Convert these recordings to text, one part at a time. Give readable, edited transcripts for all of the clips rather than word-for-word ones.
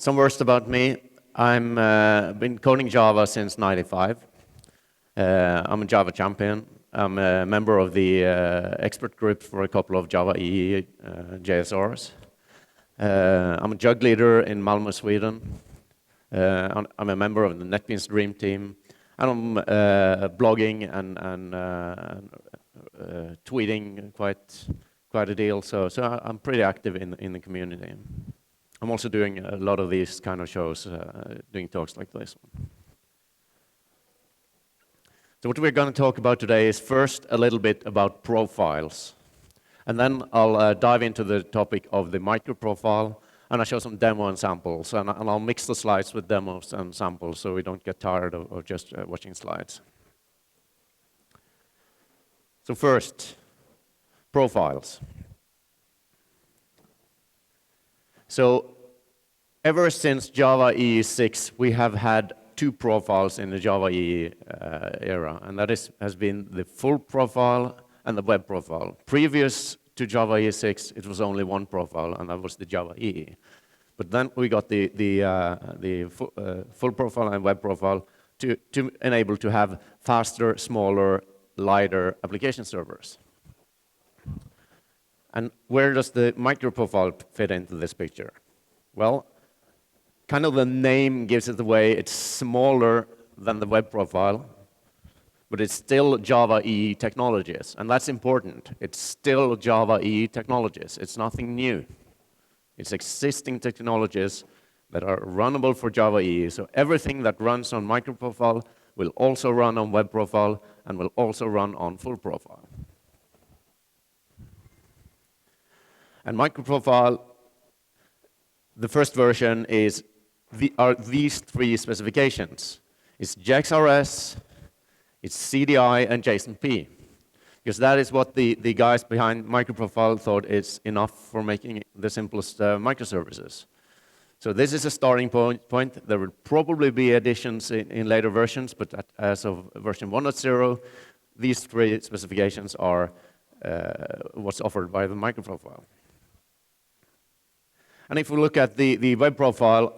Some words about me. I'm been coding Java since '95. I'm a Java champion. I'm a member of the expert group for a couple of Java EE JSRs. I'm a jug leader in Malmö, Sweden. I'm a member of the NetBeans Dream Team. And I'm blogging and tweeting quite a deal. So I'm pretty active in the community. I'm also doing a lot of these kind of shows, doing talks like this one. So what we're going to talk about today is first a little bit about profiles. And then I'll dive into the topic of the microprofile, and I'll show some demo and samples. And I'll mix the slides with demos and samples so we don't get tired of just watching slides. So first, profiles. So ever since Java EE 6, we have had two profiles in the Java EE era, and that has been the full profile and the web profile. Previous to Java EE 6, it was only one profile, and that was the Java EE. But then we got the full profile and web profile to enable to have faster, smaller, lighter application servers. And where does the microprofile fit into this picture? Well, kind of the name gives it away. It's smaller than the web profile, but it's still Java EE technologies, and that's important. It's still Java EE technologies. It's nothing new. It's existing technologies that are runnable for Java EE. So everything that runs on microprofile will also run on web profile and will also run on full profile. And microprofile, the first version are these three specifications. It's JXRS, it's CDI, and JSON-P. Because that is what the guys behind microprofile thought is enough for making the simplest microservices. So this is a starting point. There will probably be additions in later versions, but as of version 1.0, these three specifications are what's offered by the microprofile. And if we look at the web profile,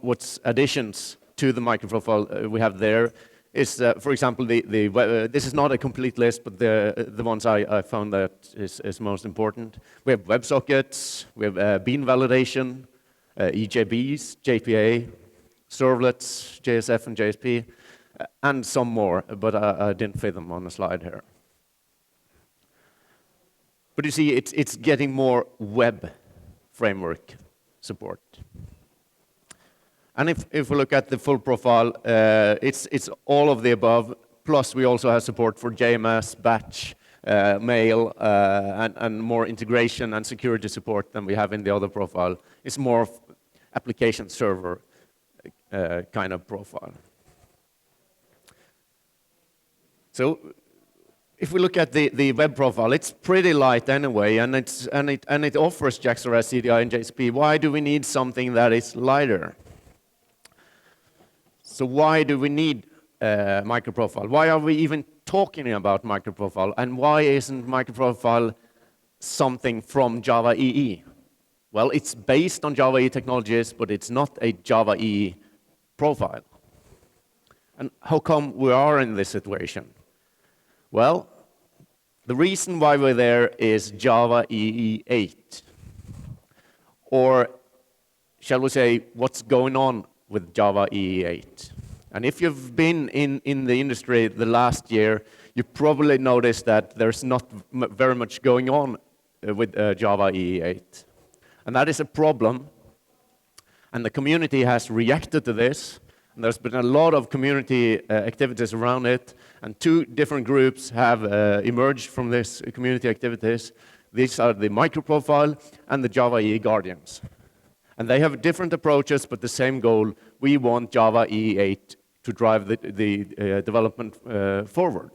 what's additions to the microprofile we have there is, for example, this is not a complete list, but the ones I found that is most important. We have WebSockets, we have bean validation, EJBs, JPA, servlets, JSF and JSP, and some more, but I didn't fit them on the slide here. But you see, it's getting more web framework support. And if we look at the full profile, it's all of the above, plus we also have support for JMS, batch, mail, and more integration and security support than we have in the other profile. It's more application server kind of profile. So if we look at the web profile, it's pretty light anyway, and it offers JXRS, CDI, and JSP. Why do we need something that is lighter? So why do we need microprofile? Why are we even talking about microprofile? And why isn't microprofile something from Java EE? Well, it's based on Java EE technologies, but it's not a Java EE profile. And how come we are in this situation? Well, the reason why we're there is Java EE 8. Or shall we say, what's going on with Java EE 8? And if you've been in the industry the last year, you probably noticed that there's not very much going on with Java EE 8. And that is a problem. And the community has reacted to this. And there's been a lot of community activities around it. And two different groups have emerged from this community activities. These are the microprofile and the Java EE Guardians. And they have different approaches, but the same goal. We want Java EE 8 to drive the development forward.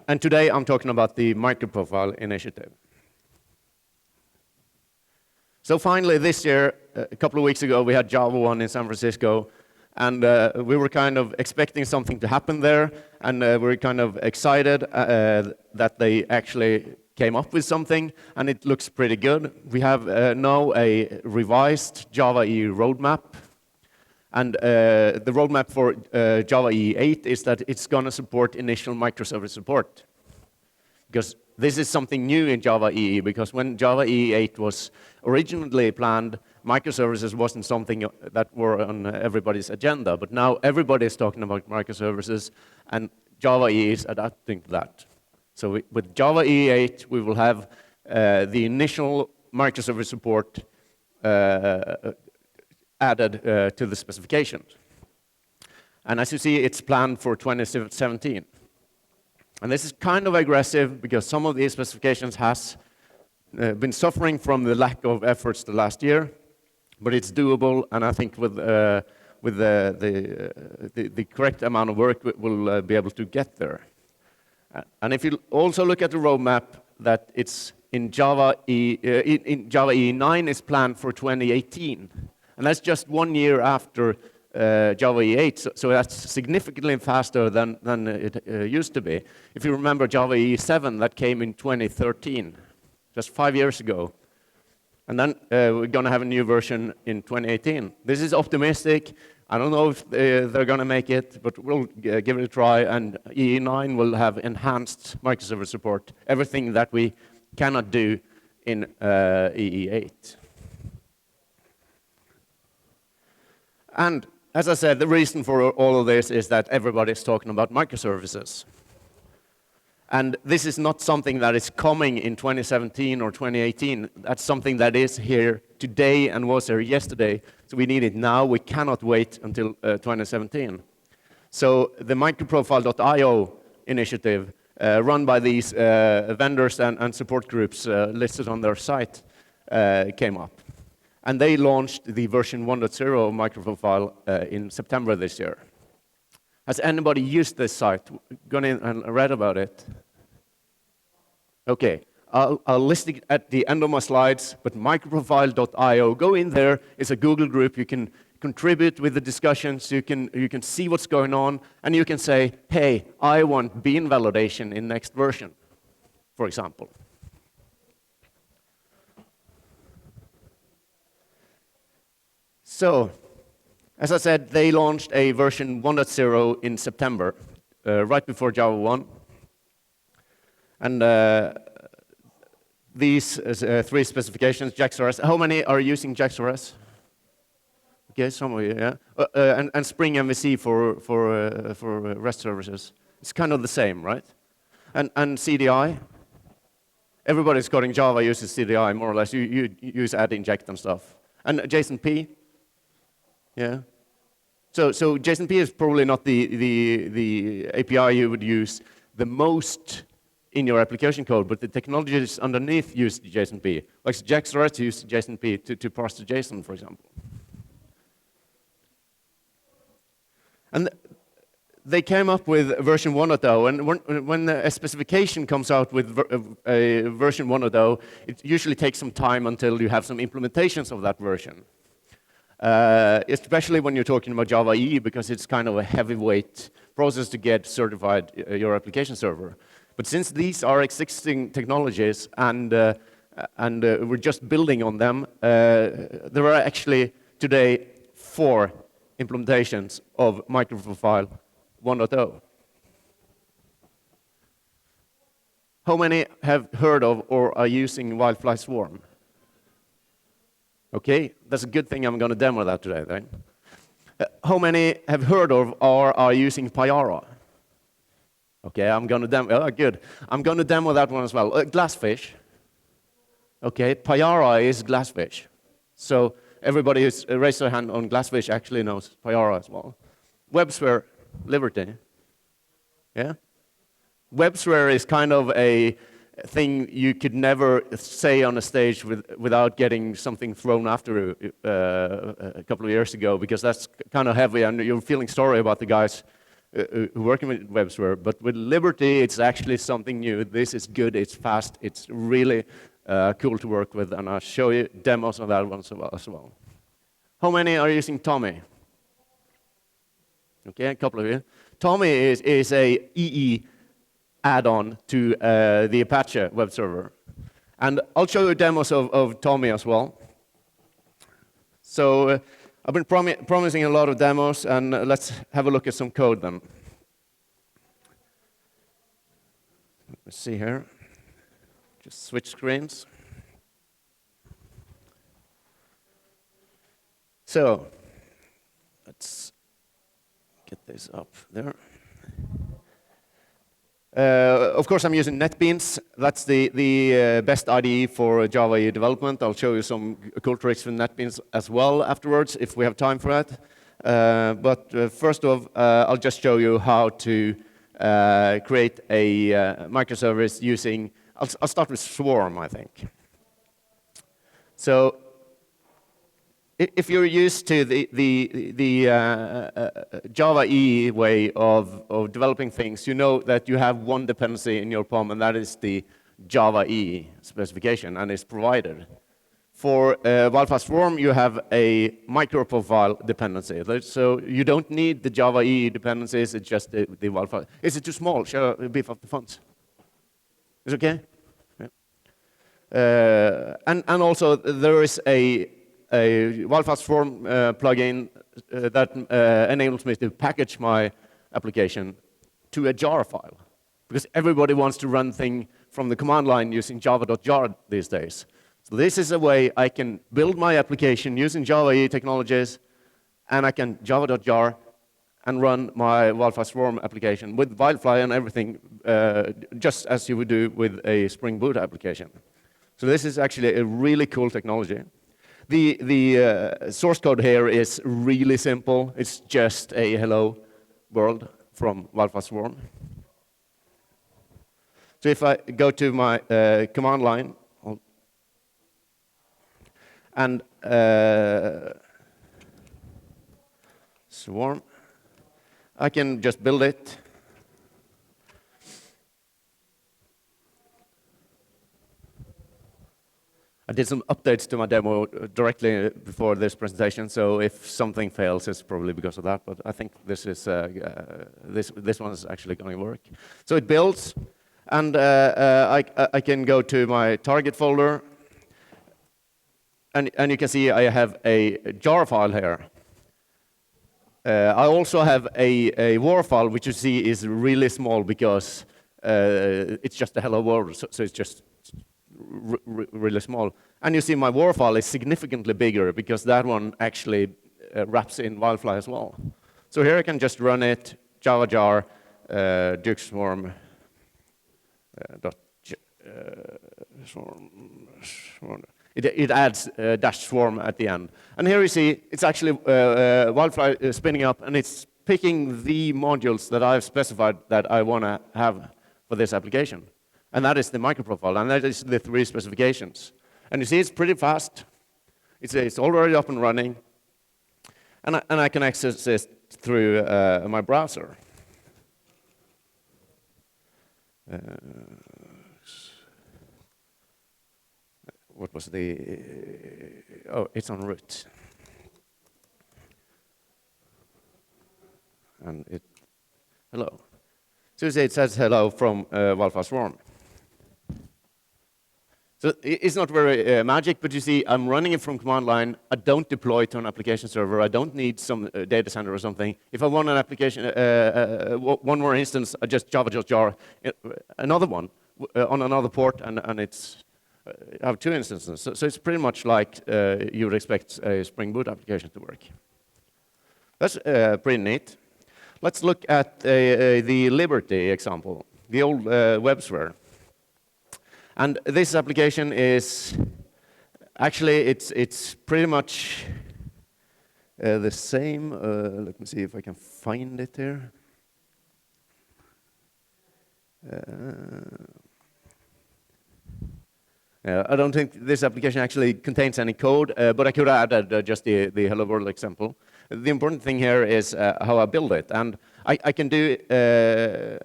And today I'm talking about the microprofile initiative. So finally this year, a couple of weeks ago, we had Java 1 in San Francisco, and we were kind of expecting something to happen there, and we were kind of excited that they actually came up with something, and it looks pretty good. We have now a revised Java EE roadmap. And the roadmap for Java EE 8 is that it's going to support initial microservice support. Because this is something new in Java EE, because when Java EE 8 was originally planned, microservices wasn't something that were on everybody's agenda. But now everybody is talking about microservices, and Java EE is adapting to that. So with Java EE 8, we will have the initial microservice support added to the specifications. And as you see, it's planned for 2017. And this is kind of aggressive because some of these specifications has been suffering from the lack of efforts the last year, but it's doable, and I think with the correct amount of work, we'll be able to get there. And if you also look at the roadmap, that it's in Java EE 9 is planned for 2018. And that's just 1 year after Java EE 8, so that's significantly faster than it used to be. If you remember Java EE 7, that came in 2013, just 5 years ago. And then we're going to have a new version in 2018. This is optimistic. I don't know if they're going to make it, but we'll give it a try. And EE 9 will have enhanced microservice support, everything that we cannot do in EE 8. And as I said, the reason for all of this is that everybody's talking about microservices. And this is not something that is coming in 2017 or 2018. That's something that is here today and was here yesterday. So we need it now. We cannot wait until 2017. So the Microprofile.io initiative, run by these vendors and support groups listed on their site, came up. And they launched the version 1.0 of Microprofile in September this year. Has anybody used this site? Gone in and read about it? Okay, I'll list it at the end of my slides, but Microprofile.io, go in there. It's a Google group. You can contribute with the discussions. You can see what's going on, and you can say, hey, I want bean validation in next version, for example. So, as I said, they launched a version 1.0 in September, right before Java 1. And these three specifications, JAX-RS, how many are using JAX-RS? Okay, some of you, yeah. And Spring MVC for REST services. It's kind of the same, right? And CDI? Everybody's coding Java uses CDI, more or less. You use add, inject, and stuff. And JSON-P? Yeah. So JSON-P is probably not the API you would use the most in your application code, but the technologies underneath use JSON-P. Like JAX-RS use JSON-P to parse the JSON, for example. And they came up with version 1.0, and when a specification comes out with a version 1.0, it usually takes some time until you have some implementations of that version. Especially when you're talking about Java EE, because it's kind of a heavyweight process to get certified your application server. But since these are existing technologies and we're just building on them, there are actually today 4 implementations of Microprofile 1.0. How many have heard of or are using Wildfly Swarm? Okay, that's a good thing I'm going to demo that today, right? How many have heard of or are using Payara? Okay, I'm going to demo. Oh, good. I'm going to demo that one as well. Glassfish. Okay, Payara is Glassfish. So everybody who's raised their hand on Glassfish actually knows Payara as well. WebSphere, Liberty. Yeah? WebSphere is kind of a thing you could never say on a stage without getting something thrown after a couple of years ago, because that's kind of heavy, and you're feeling sorry about the guys who are working with WebSphere. But with Liberty, it's actually something new. This is good, it's fast, it's really cool to work with, and I'll show you demos of that one as well. How many are using Tommy? Okay, a couple of you. Tommy is a EE add-on to the Apache web server. And I'll show you demos of Tommy as well. So I've been promising a lot of demos, and let's have a look at some code then. Let's see here. Just switch screens. So let's get this up there. Of course, I'm using NetBeans. That's the best IDE for Java EE development. I'll show you some cool tricks with NetBeans as well afterwards, if we have time for that. But first off, I'll just show you how to create a microservice using, I'll start with Swarm, I think. So if you're used to the Java EE way of developing things, you know that you have one dependency in your POM, and that is the Java EE specification, and it's provided. For Wildfire Swarm, you have a Microprofile dependency. So you don't need the Java EE dependencies, it's just the Wildfire. Is it too small? Shall I beef up the fonts? Is it okay? Yeah. And also, there is a Wildfire Swarm plugin that enables me to package my application to a jar file. Because everybody wants to run things from the command line using java.jar these days. So this is a way I can build my application using Java EE technologies, and I can java.jar and run my Wildfire Swarm application with Wildfire and everything, just as you would do with a Spring Boot application. So this is actually a really cool technology. The source code here is really simple. It's just a hello world from Wildfire Swarm. So if I go to my command line and Swarm, I can just build it. I did some updates to my demo directly before this presentation, so if something fails, it's probably because of that. But I think this is this one is actually going to work. So it builds, and I can go to my target folder, and you can see I have a jar file here. I also have a WAR file, which you see is really small because it's just a hello world, so it's just really small. And you see my WAR file is significantly bigger because that one actually wraps in Wildfire as well. So here I can just run it, java jar, Duke Swarm, swarm. It adds dash swarm at the end. And here you see it's actually Wildfire spinning up, and it's picking the modules that I've specified that I want to have for this application. And that is the microprofile, and that is the 3 specifications. And you see it's pretty fast. It's already up and running. And I can access it through my browser. What was the... oh, it's en route. And it... hello. So you see it says hello from Wildfire Swarm. So it's not very magic, but you see I'm running it from command line. I don't deploy to an application server. I don't need some data center or something. If I want an application, one more instance, I just java.jar another one on another port, and it's I have 2 instances. So it's pretty much like you would expect a Spring Boot application to work. That's pretty neat. Let's look at the Liberty example, the old WebSphere. And this application is actually it's pretty much the same. Let me see if I can find it here. I don't think this application actually contains any code, but I could add just the Hello World example. The important thing here is how I build it, and I can do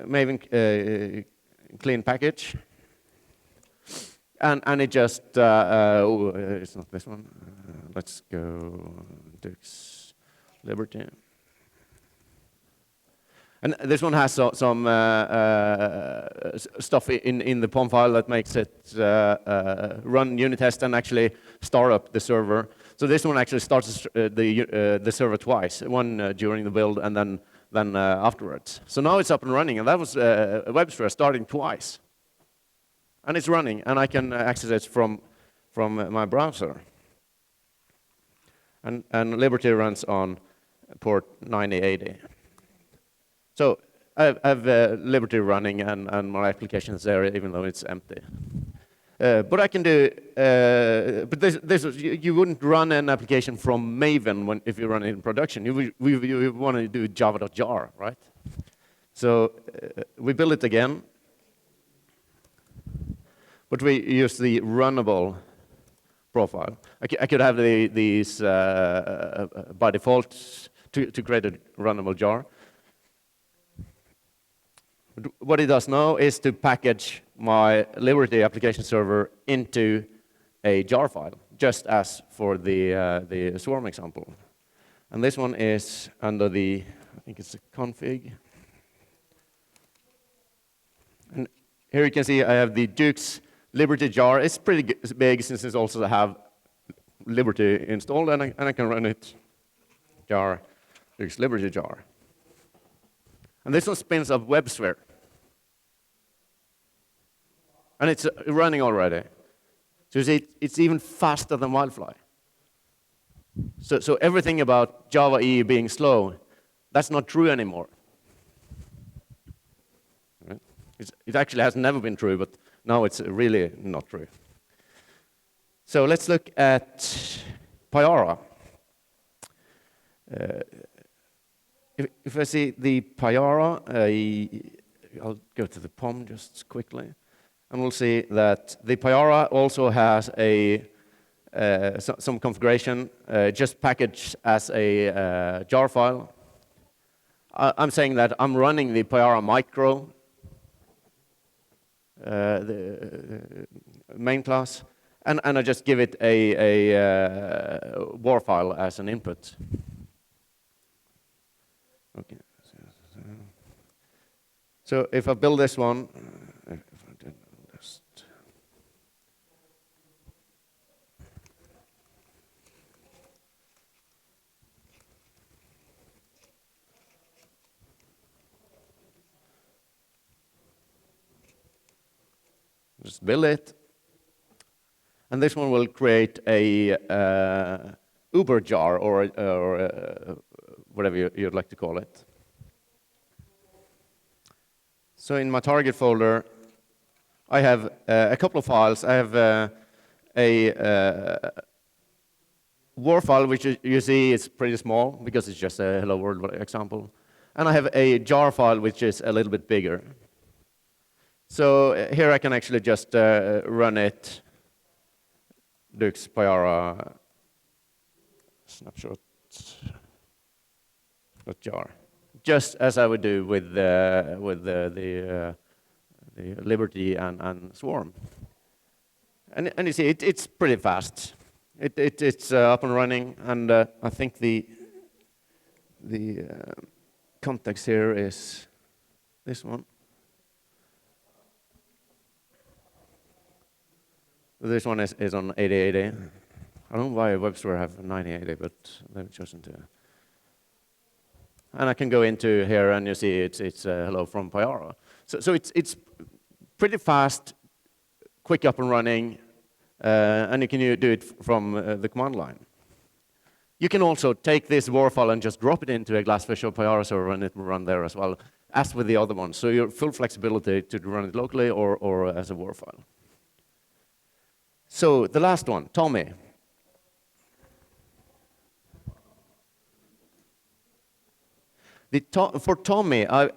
maybe clean package. And it just, it's not this one. Let's go Dux Liberty. And this one has some stuff in the POM file that makes it run unit test and actually start up the server. So this one actually starts the server twice, one during the build and then afterwards. So now it's up and running, and that was WebSphere starting twice. And it's running, and I can access it from my browser. And Liberty runs on port 9080. So I have Liberty running, and my application is there, even though it's empty. But I can do, but you wouldn't run an application from Maven if you run it in production. You want to do java.jar, right? So we build it again, but we use the runnable profile. I could have these by default to create a runnable jar. What it does now is to package my Liberty application server into a jar file, just as for the Swarm example. And this one is under the, I think it's a config. And here you can see I have the Duke's Liberty jar. It's pretty big since it also have Liberty installed, and I can run it jar, Duke's Liberty jar. And this one spins up WebSphere. And it's running already. So you see, it's even faster than Wildfly. So everything about Java EE being slow, that's not true anymore. Right? It actually has never been true, but now it's really not true. So let's look at Pyara. If I see the Pyara, I'll go to the POM just quickly, and we'll see that the Pyara also has some configuration just packaged as a jar file. I'm saying that I'm running the Pyara micro, the main class, and I just give it a war file as an input. Okay. So if I build this one, just build it, and this one will create a Uber jar or whatever you'd like to call it. So in my target folder, I have a couple of files. I have a war file, which you see is pretty small because it's just a hello world example, and I have a jar file which is a little bit bigger. So here I can actually just run it, Duke's Pyara snapshot .jar, just as I would do with the Liberty and Swarm. And you see, it's pretty fast. It's up and running, and I think the context here is this one. This one is on 8080. I don't know why WebSphere have 9080, but they've chosen to. And I can go into here, and you see it's hello from Pyara. So it's pretty fast, quick up and running, and you can do it from the command line. You can also take this war file and just drop it into a Glassfish or Pyara server, and it will run there as well, as with the other ones. So you have full flexibility to run it locally or as a war file. So the last one, Tommy. For Tommy, I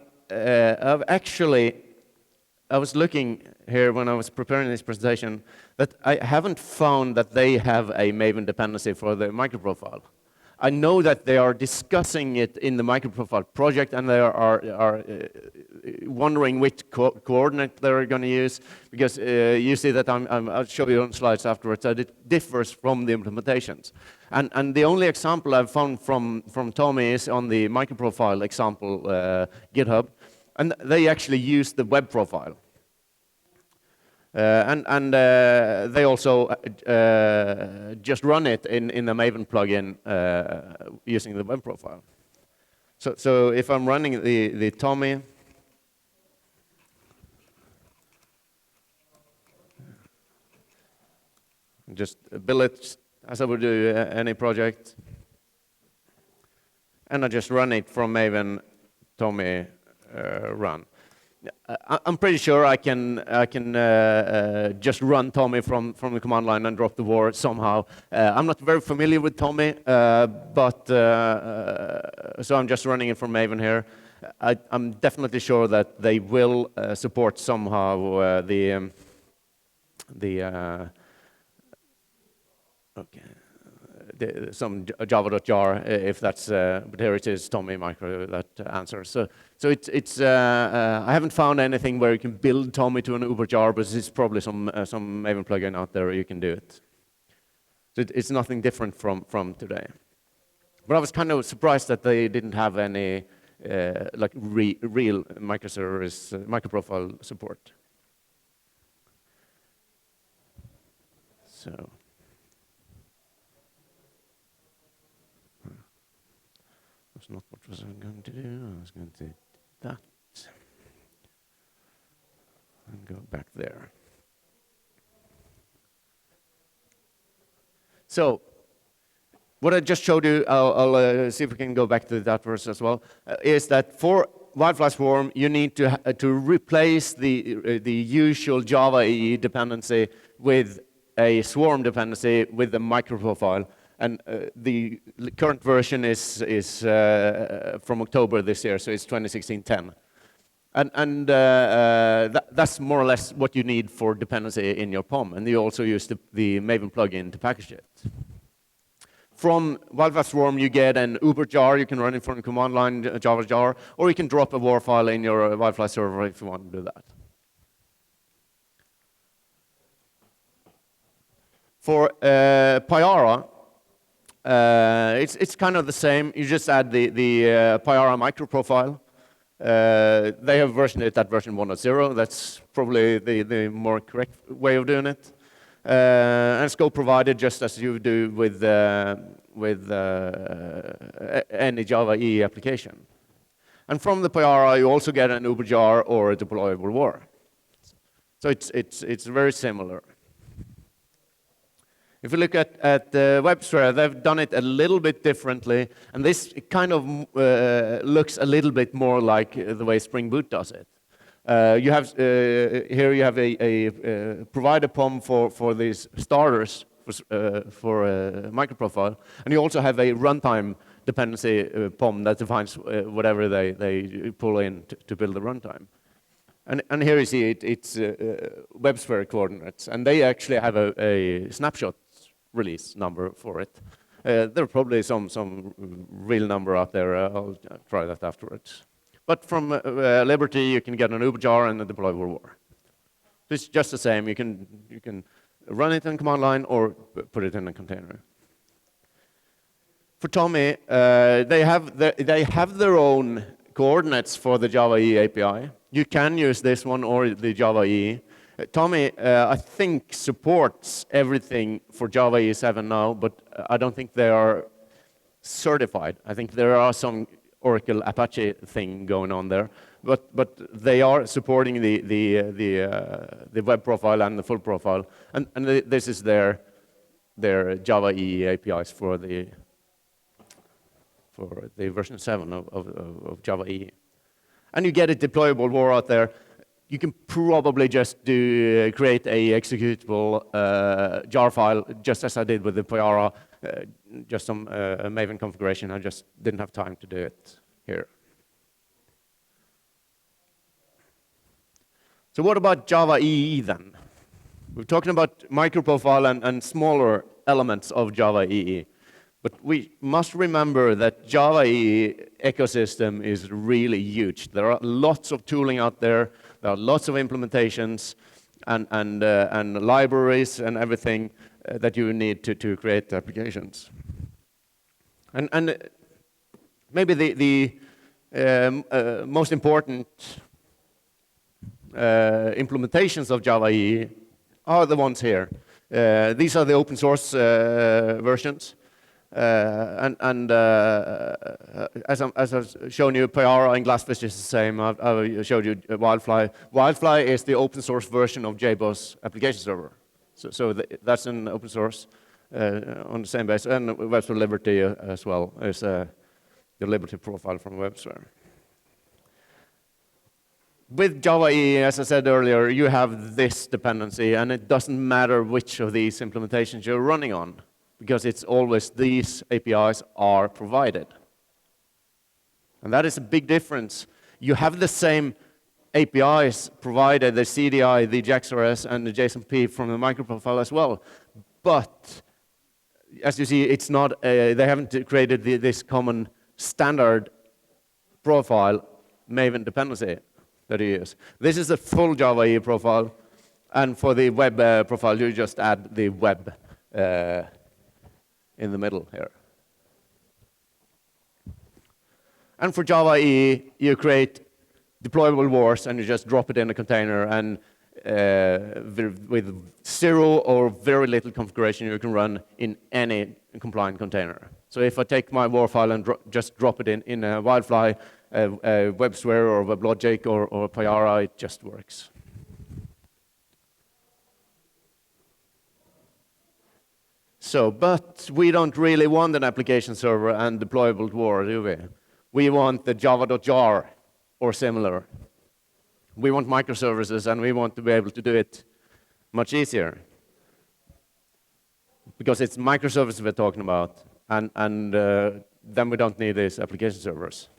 was looking here when I was preparing this presentation that I haven't found that they have a Maven dependency for the Microprofile. I know that they are discussing it in the Microprofile project, and they are wondering which coordinate they're going to use, because you see that I'll show you on slides afterwards that it differs from the implementations. And the only example I've found from Tommy is on the Microprofile example GitHub, and they actually use the web profile. They also just run it in the Maven plugin using the web profile. So if I'm running the Tommy, just build it as I would do any project, and I just run it from Maven Tommy run. I'm pretty sure I can just run Tommy from the command line and drop the war somehow. I'm not very familiar with Tommy, but so I'm just running it from Maven here. I'm definitely sure that they will support somehow some java.jar, if that's, but here it is, Tommy micro that answers. So it's I haven't found anything where you can build Tommy to an Uber jar, but it's probably some Maven plugin out there where you can do it. So it's nothing different from today. But I was kind of surprised that they didn't have any like real microservice microprofile support. So. That's not what was I going to do. I was going to do that and go back there. So what I just showed you, I'll see if we can go back to that verse as well, is that for Wildfly Swarm, you need to replace the usual Java EE dependency with a Swarm dependency with the microprofile. And the current version is from October this year, so it's 2016-10. And that's more or less what you need for dependency in your POM. And you also use the Maven plugin to package it. From Wildfly Swarm, you get an Uber jar. You can run it from the command line, Java jar, or you can drop a WAR file in your Wildfly server if you want to do that. For Pyara, it's kind of the same. You just add the Pyara microprofile. They have versioned it at version 1.0. That's probably the more correct way of doing it. And scope provided just as you do with any Java EE application. And from the Pyara, you also get an Uber jar or a deployable WAR. So it's very similar. If you look at WebSphere, they've done it a little bit differently, and this kind of looks a little bit more like the way Spring Boot does it. You have here you have a provider POM for these starters for Microprofile, and you also have a runtime dependency POM that defines whatever they pull in to build the runtime. And here you see it's WebSphere coordinates, and they actually have a snapshot release number for it. There are probably some real number out there. I'll try that afterwards. But from Liberty, you can get an Uber jar and a deployable WAR. It's just the same. You can run it in command line or put it in a container. For Tommy, they have their own coordinates for the Java EE API. You can use this one or the Java EE. Tommy, I think, supports everything for Java EE 7 now, but I don't think they are certified. I think there are some Oracle Apache thing going on there, but they are supporting the web profile and the full profile, and this is their Java EE APIs for the version 7 of Java EE. And you get a deployable WAR out there. You can probably just create a executable jar file, just as I did with the Pyara, just some Maven configuration. I just didn't have time to do it here. So what about Java EE then? We're talking about microprofile and smaller elements of Java EE. But we must remember that Java EE ecosystem is really huge. There are lots of tooling out there. There are lots of implementations and libraries and everything that you need to create applications. And maybe the most important implementations of Java EE are the ones here. These are the open source versions. As I've shown you, Payara and Glassfish is the same. I've showed you Wildfly. Wildfly is the open source version of JBoss application server. So that's an open source on the same base. And Webster Liberty as well is the Liberty profile from Webster. With Java EE, as I said earlier, you have this dependency, and it doesn't matter which of these implementations you're running on, because it's always these APIs are provided. And that is a big difference. You have the same APIs provided, the CDI, the JAX-RS, and the JSONP from the Microprofile as well. But as you see, it's not they haven't created this common standard profile Maven dependency that you use. This is a full Java EE profile, and for the web profile, you just add the web in the middle here. And for Java EE, you create deployable wars, and you just drop it in a container, and with zero or very little configuration, you can run in any compliant container. So if I take my war file and just drop it in a Wildfly, WebSphere or WebLogic or Payara, it just works. So, but we don't really want an application server and deployable war, do we? We want the java.jar or similar. We want microservices, and we want to be able to do it much easier. Because it's microservices we're talking about, and then we don't need these application servers.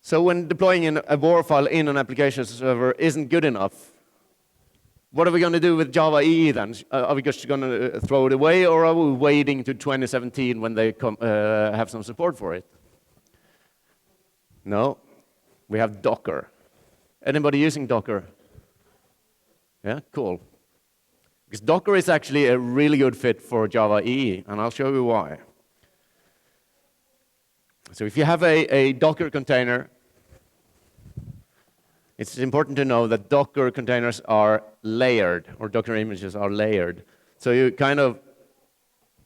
So when deploying a WAR file in an application server isn't good enough, what are we going to do with Java EE then? Are we just going to throw it away, or are we waiting to 2017 when they have some support for it? No, we have Docker. Anybody using Docker? Yeah, cool. Because Docker is actually a really good fit for Java EE, and I'll show you why. So if you have a Docker container, it's important to know that Docker containers are layered, or Docker images are layered. So you kind of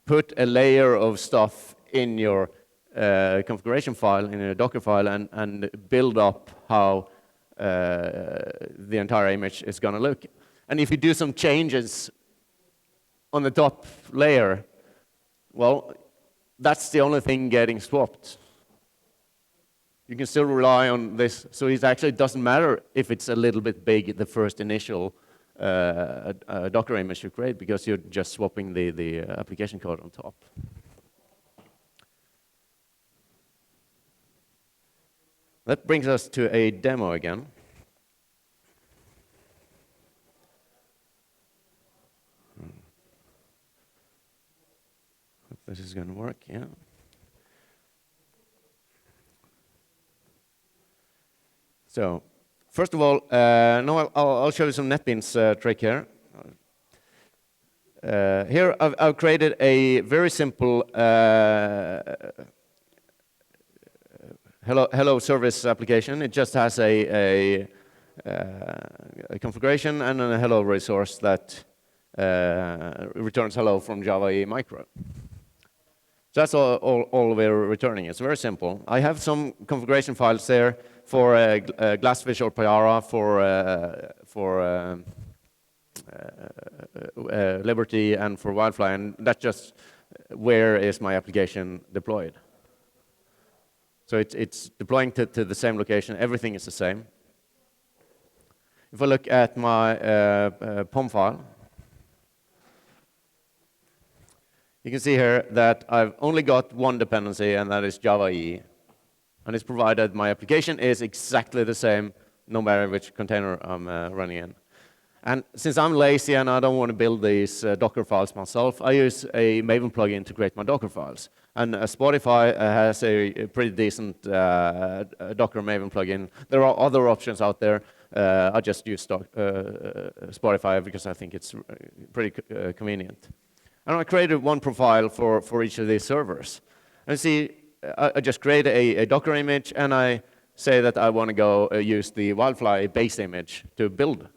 put a layer of stuff in your configuration file, in a Docker file, and build up how the entire image is going to look. And if you do some changes on the top layer, well, that's the only thing getting swapped. You can still rely on this, so it actually doesn't matter if it's a little bit big, the first initial Docker image you create, because you're just swapping the application code on top. That brings us to a demo again. Hope this is going to work, yeah. So, first of all, I'll show you some NetBeans trick here. Here I've created a very simple hello service application. It just has a configuration and a hello resource that returns hello from Java EE Micro. So that's all we're returning. It's very simple. I have some configuration files there for Glassfish or Payara, for Liberty and for Wildfly, and that's just where is my application deployed. So it's deploying to the same location. Everything is the same. If I look at my POM file, you can see here that I've only got one dependency, and that is Java EE. And it's provided my application is exactly the same, no matter which container I'm running in. And since I'm lazy and I don't want to build these Docker files myself, I use a Maven plugin to create my Docker files. And Spotify has a pretty decent Docker Maven plugin. There are other options out there. I just use Spotify because I think it's pretty convenient. And I created one profile for each of these servers. And see, I just create a Docker image, and I say that I want to go use the Wildfly base image to build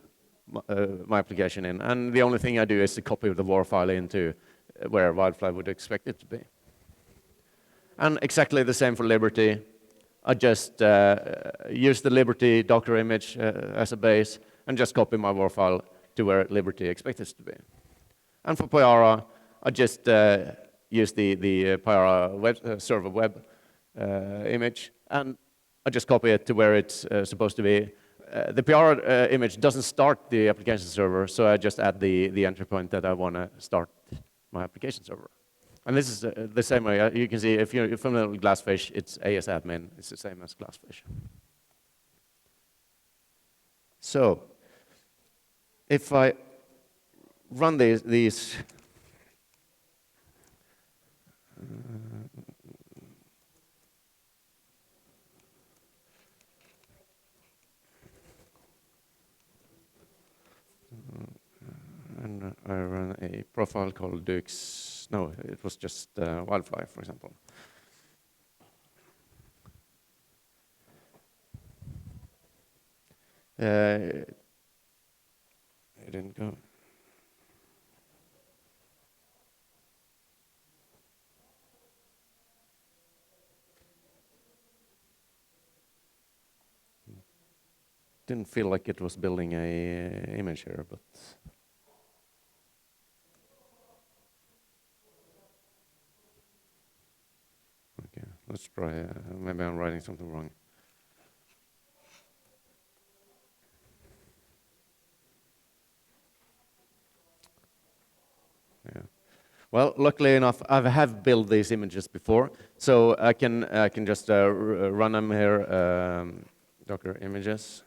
my application in. And the only thing I do is to copy the WAR file into where Wildfly would expect it to be. And exactly the same for Liberty. I just use the Liberty Docker image as a base and just copy my WAR file to where Liberty expects it to be. And for Payara, I just use the Payara server web image, and I just copy it to where it's supposed to be. The Payara image doesn't start the application server, so I just add the entry point that I want to start my application server. And this is the same way. You can see if you're familiar with Glassfish, it's ASAdmin. It's the same as Glassfish. So if I run these and I run a profile called Dux. No, it was just Wildfly, for example. It didn't go. Didn't feel like it was building a image here, but. Okay, let's try. Maybe I'm writing something wrong. Yeah. Well, luckily enough, I have built these images before, so I can just run them here. Docker images.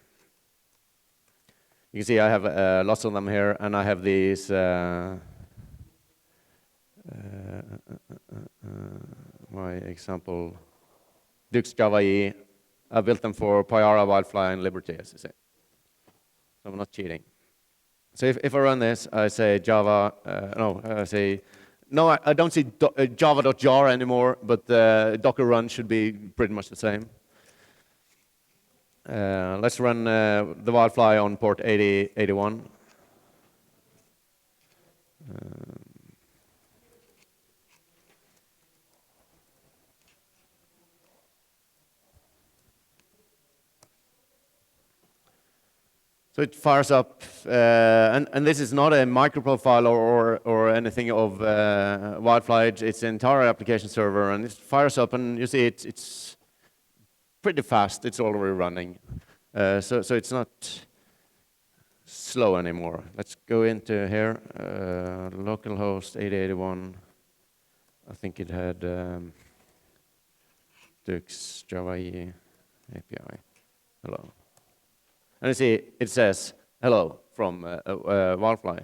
You can see I have lots of them here, and I have these. My example, Dux Java EE. I built them for Payara, Wildfly, and Liberty, as you say. So I'm not cheating. So if I run this, I say Java. I say no. I don't see java.jar anymore, but Docker run should be pretty much the same. Let's run the Wildfly on port 8081. So it fires up, and this is not a microprofile or anything of Wildfly. It's an entire application server, and it fires up, and you see it's pretty fast. It's already running, so it's not slow anymore. Let's go into here, localhost 8081. I think it had Dux Java EE API. Hello. And you see, it says hello from Wildfly.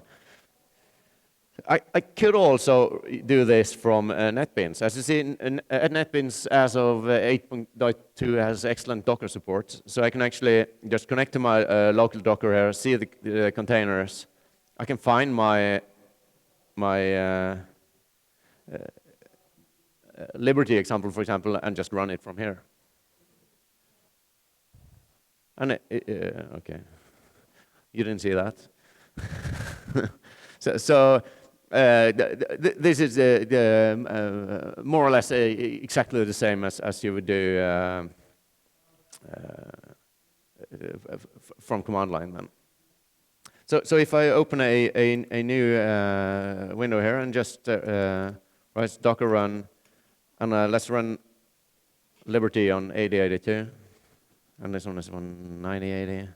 I could also do this from NetBeans. As you see, NetBeans as of 8.2 has excellent Docker support. So I can actually just connect to my local Docker here, see the containers. I can find my Liberty example, for example, and just run it from here. And okay, you didn't see that. so this is more or less exactly the same as you would do from command line then. So if I open a new window here and just write Docker run, and let's run Liberty on 8082. And this one is on 9080.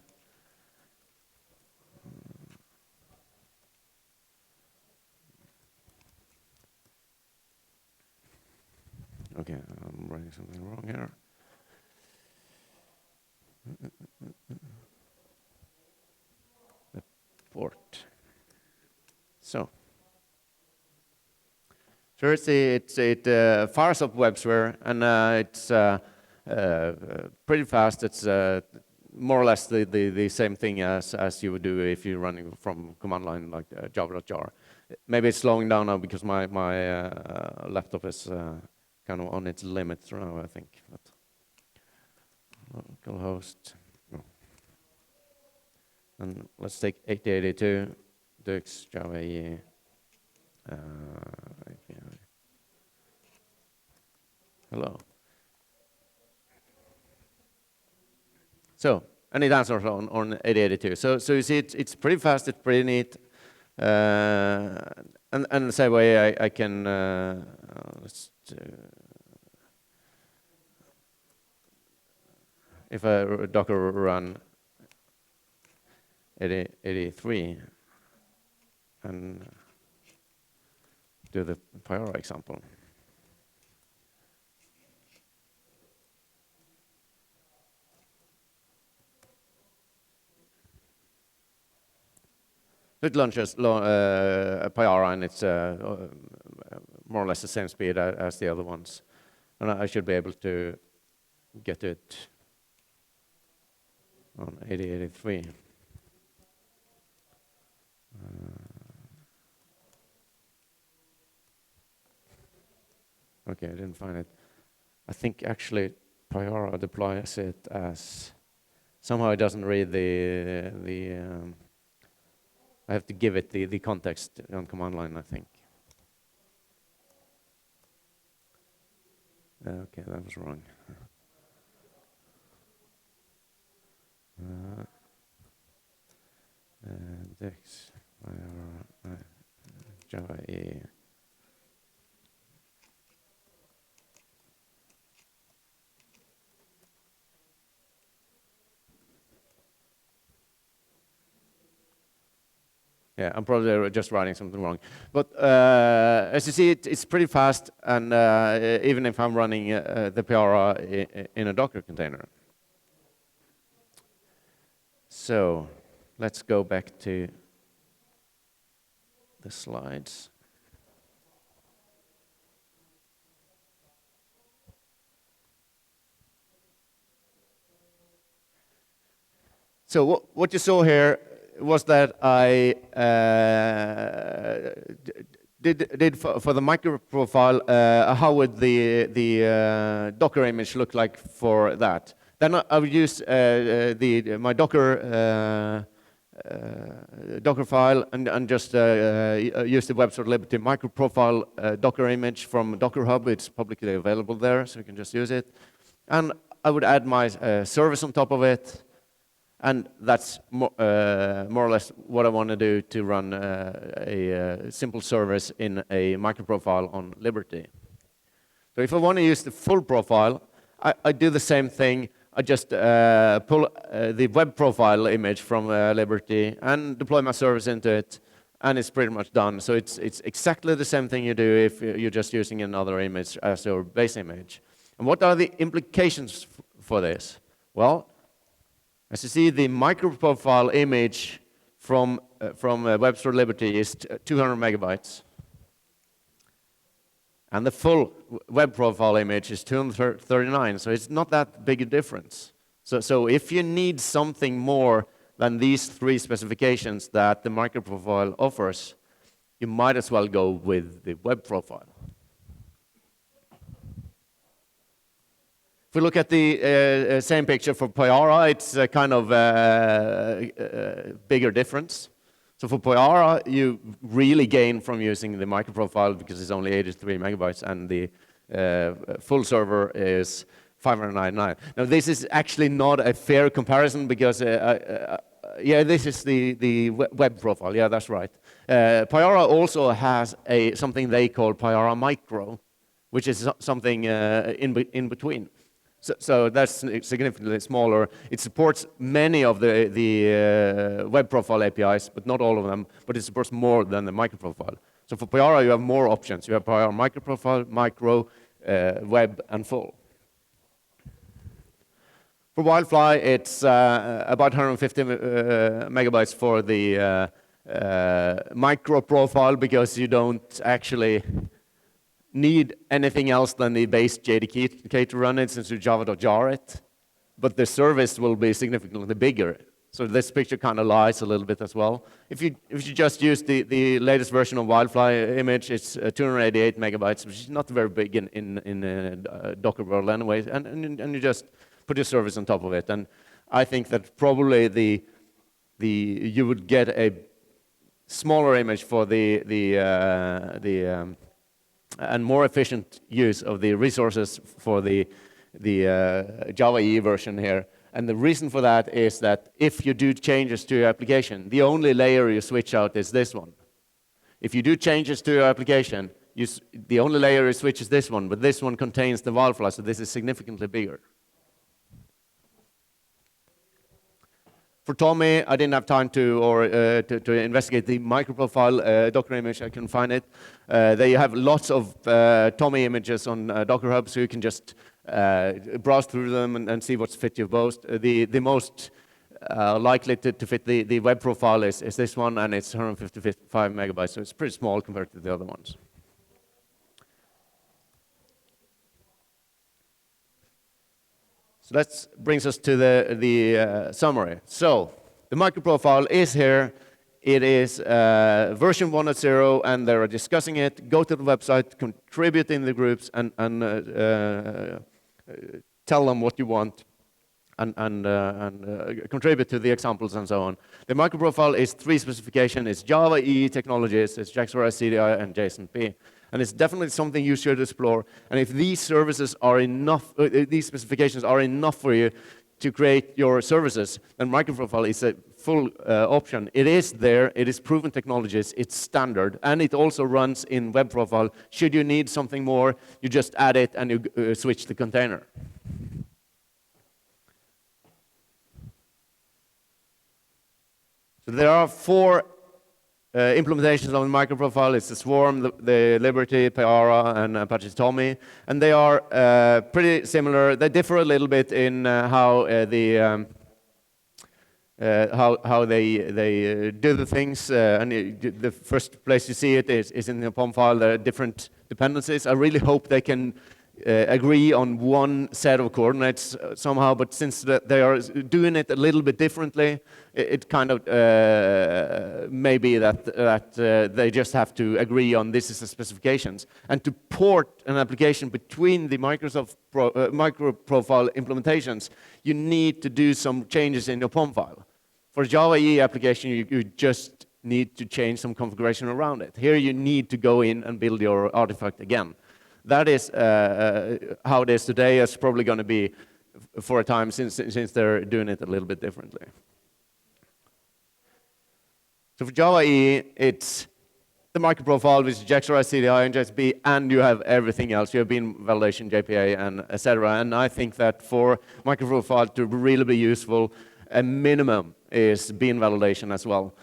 Okay, I'm writing something wrong here. The import. So it fires up WebSphere, and it's pretty fast. It's more or less the same thing as you would do if you're running from command line like java.jar. Maybe it's slowing down now because my laptop is kind of on its limits now, I think. But localhost. No. And let's take 8082, Dux, Java EE. Hello. So, and it answers on 8082. So you see, it's pretty fast, it's pretty neat. And the same way I can, if I Docker run 83 and do the Pyara example. It launches Pyara, and it's more or less the same speed as the other ones. And I should be able to get it on 8083. Okay, I didn't find it. I think actually Pyara deploys it as, somehow it doesn't read the I have to give it the context on command line, I think. Okay, that was wrong. Dex, Java EE. Yeah, I'm probably just writing something wrong. But as you see, it's pretty fast, and even if I'm running the Pyara in a Docker container. So let's go back to the slides. So what you saw here was that I did for the Microprofile, how would the Docker image look like for that? Then I would use my Docker file and just use the Web Liberty Microprofile Docker image from Docker Hub. It's publicly available there, so you can just use it. And I would add my service on top of it. And that's more or less what I want to do to run a simple service in a Microprofile on Liberty. So if I want to use the full profile, I do the same thing. I just pull the web profile image from Liberty and deploy my service into it, and it's pretty much done. So it's exactly the same thing you do if you're just using another image as your base image. And what are the implications for this? Well, as you see, the Microprofile image from Web Store Liberty is 200 megabytes. And the full web profile image is 239, so it's not that big a difference. So if you need something more than these three specifications that the Microprofile offers, you might as well go with the web profile. If we look at the same picture for Pyara, it's a kind of bigger difference. So for Pyara, you really gain from using the Microprofile because it's only 83 megabytes, and the full server is 599. Now, this is actually not a fair comparison because, yeah, this is the web profile. Yeah, that's right. Pyara also has something they call Pyara Micro, which is something in between. So that's significantly smaller. It supports many of the web profile APIs, but not all of them. But it supports more than the Microprofile. So for Pyara, you have more options. You have Pyara Microprofile, Micro, Web, and Full. For Wildfly, it's about 150 megabytes for the Microprofile because you don't actually need anything else than the base JDK to run it, since you java.jar it. But the service will be significantly bigger. So this picture kind of lies a little bit as well. If you just use the latest version of Wildfly image, it's 288 megabytes, which is not very big in Docker world anyway, and you just put your service on top of it. And I think that probably you would get a smaller image for and more efficient use of the resources for the Java EE version here. And the reason for that is that if you do changes to your application, the only layer you switch out is this one. If you do changes to your application, the only layer you switch is this one, but this one contains the Wildfly, so this is significantly bigger. For Tommy, I didn't have time to investigate the Microprofile Docker image. I couldn't find it. They have lots of Tommy images on Docker Hub, so you can just browse through them and see what's fit your most. The most likely to fit the web profile is this one, and it's 155 megabytes, so it's pretty small compared to the other ones. So that brings us to the summary. So the Microprofile is here. It is version 1.0, and they're discussing it. Go to the website, contribute in the groups, and tell them what you want, and contribute to the examples and so on. The Microprofile is 3 specifications. It's Java EE technologies, it's JXOR CDI, and JSON-P. And it's definitely something you should explore. And if these services are enough, these specifications are enough for you to create your services, then Microprofile is a full option. It is there, it is proven technologies, it's standard, and it also runs in web profile. Should you need something more, you just add it and you switch the container. So there are 4 implementations of the Microprofile. It's the Swarm, the Liberty, Payara, and Apache Tommy, and they are pretty similar. They differ a little bit in how they do the things. And the first place you see it is in the POM file. There are different dependencies. I really hope they can agree on one set of coordinates somehow, but since they are doing it a little bit differently, it kind of may be that they just have to agree on this is the specifications. And to port an application between the Microprofile implementations, you need to do some changes in your POM file. For Java EE application, you just need to change some configuration around it. Here you need to go in and build your artifact again. That is how it is today. It's probably going to be for a time since they're doing it a little bit differently. So for Java EE, it's the Microprofile with JXOR CDI and JSP, and you have everything else. You have bean validation, JPA, and etc. And I think that for Microprofile to really be useful, a minimum is bean validation as well.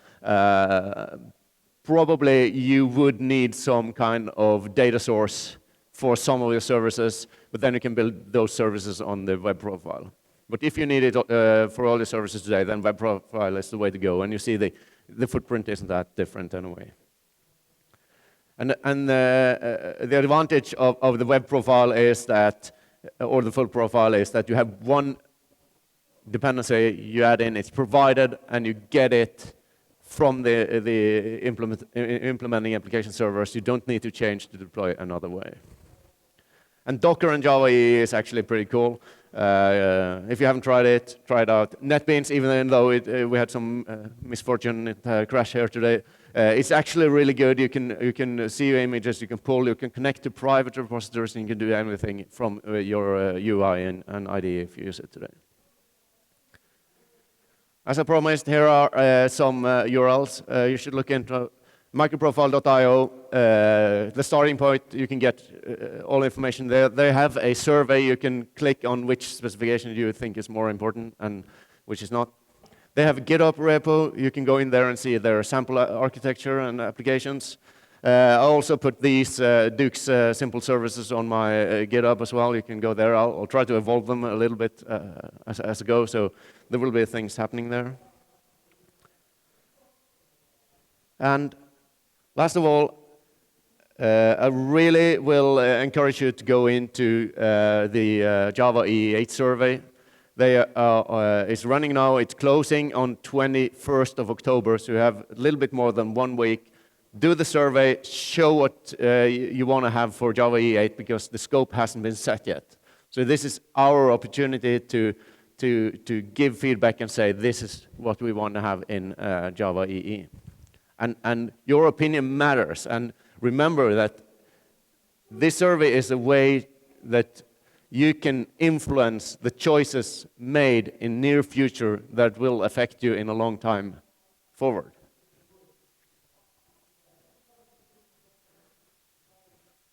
Probably you would need some kind of data source for some of your services, but then you can build those services on the web profile. But if you need it for all your services today, then web profile is the way to go. And you see the footprint isn't that different anyway. And the advantage of the web profile is that, or the full profile is that you have one dependency you add in, it's provided, and you get it from the implementing application servers. You don't need to change to deploy another way. And Docker and Java EE is actually pretty cool. If you haven't tried it, try it out. NetBeans, even though we had some misfortune, crash here today, it's actually really good. You can see your images, you can pull, you can connect to private repositories, and you can do everything from your UI and IDE if you use it today. As I promised, here are some URLs you should look into. Microprofile.io, the starting point, you can get all information there. They have a survey. You can click on which specification you think is more important and which is not. They have a GitHub repo. You can go in there and see their sample architecture and applications. I also put these Duke's simple services on my GitHub as well. You can go there. I'll try to evolve them a little bit as I go, so there will be things happening there. And last of all, I really will encourage you to go into the Java EE8 survey. It's running now, it's closing on 21st of October, so you have a little bit more than 1 week. Do the survey, show what you want to have for Java EE8 because the scope hasn't been set yet. So this is our opportunity to give feedback and say this is what we want to have in Java EE. And your opinion matters. And remember that this survey is a way that you can influence the choices made in near future that will affect you in a long time forward.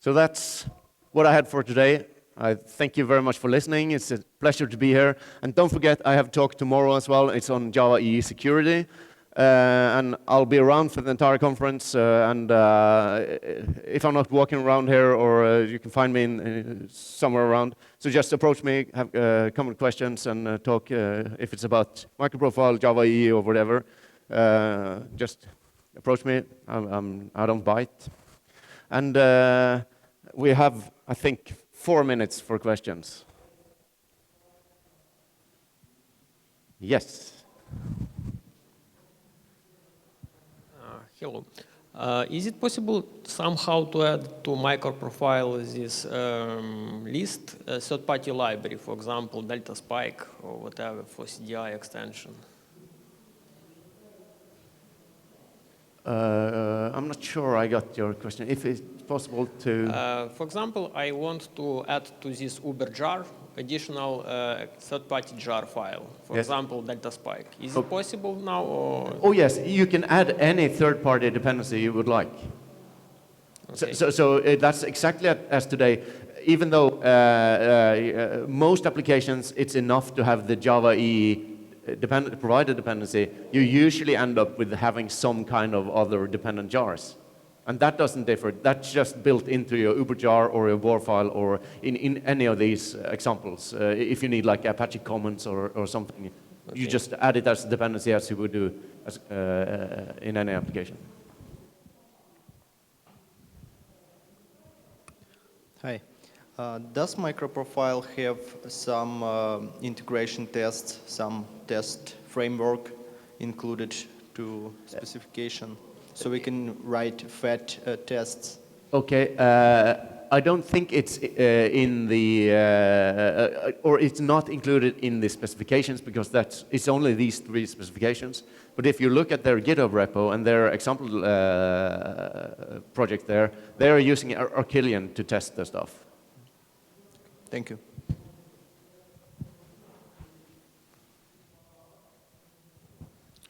So that's what I had for today. I thank you very much for listening. It's a pleasure to be here. And don't forget, I have a talk tomorrow as well. It's on Java EE security. And I'll be around for the entire conference. If I'm not walking around here, or you can find me somewhere around, so just approach me, have common questions, and talk if it's about Microprofile, Java EE, or whatever. Just approach me. I don't bite. And we have, I think, 4 minutes for questions. Yes. Hello. Is it possible somehow to add to Microprofile this list third-party library, for example, Delta Spike or whatever for CDI extension? I'm not sure I got your question. If it's possible to... For example, I want to add to this Uber jar additional third-party jar file, for example, Delta Spike. Is it possible now? Or? Oh, yes. You can add any third-party dependency you would like. Okay. So that's exactly as today. Even though most applications, it's enough to have the Java EE provider dependency, you usually end up with having some kind of other dependent jars. And that doesn't differ. That's just built into your Uber jar or your WAR file or in any of these examples. If you need like Apache comments or something, you just add it as a dependency as you would do as, in any application. Hi. Does Microprofile have some integration tests, some test framework included to specification? So we can write fat tests. Okay, I don't think it's in the, or it's not included in the specifications because it's only these 3 specifications. But if you look at their GitHub repo and their example project there, they're using Archillion to test the stuff. Thank you.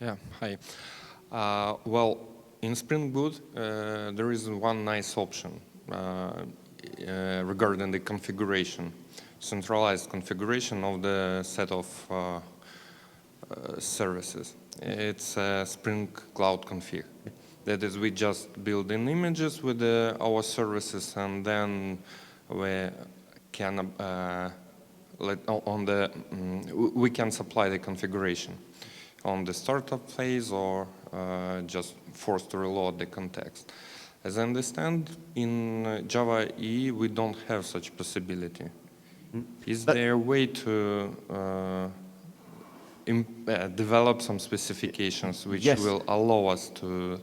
Yeah, hi. Well, in Spring Boot, there is one nice option regarding the configuration, centralized configuration of the set of services. It's Spring Cloud Config. That is, we just build in images with our services, and then we can we can supply the configuration on the startup phase or just forced to reload the context. As I understand, in Java EE, we don't have such possibility. Is there a way to develop some specifications which will allow us to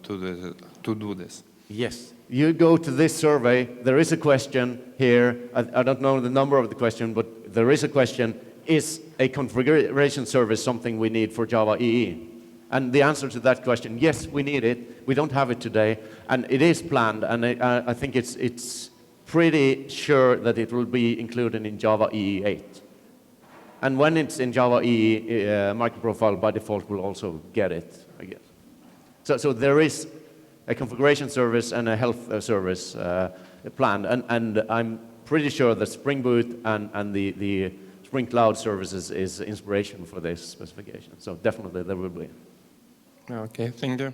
do this? Yes. You go to this survey, there is a question here. I don't know the number of the question, but there is a question. Is a configuration service something we need for Java EE? And the answer to that question, yes, we need it. We don't have it today, and it is planned, and I think it's pretty sure that it will be included in Java EE8. And when it's in Java EE, Microprofile by default will also get it, I guess. So there is a configuration service and a health service planned, and I'm pretty sure that Spring Boot and the Spring Cloud services is inspiration for this specification. So definitely there will be. Okay, thank you.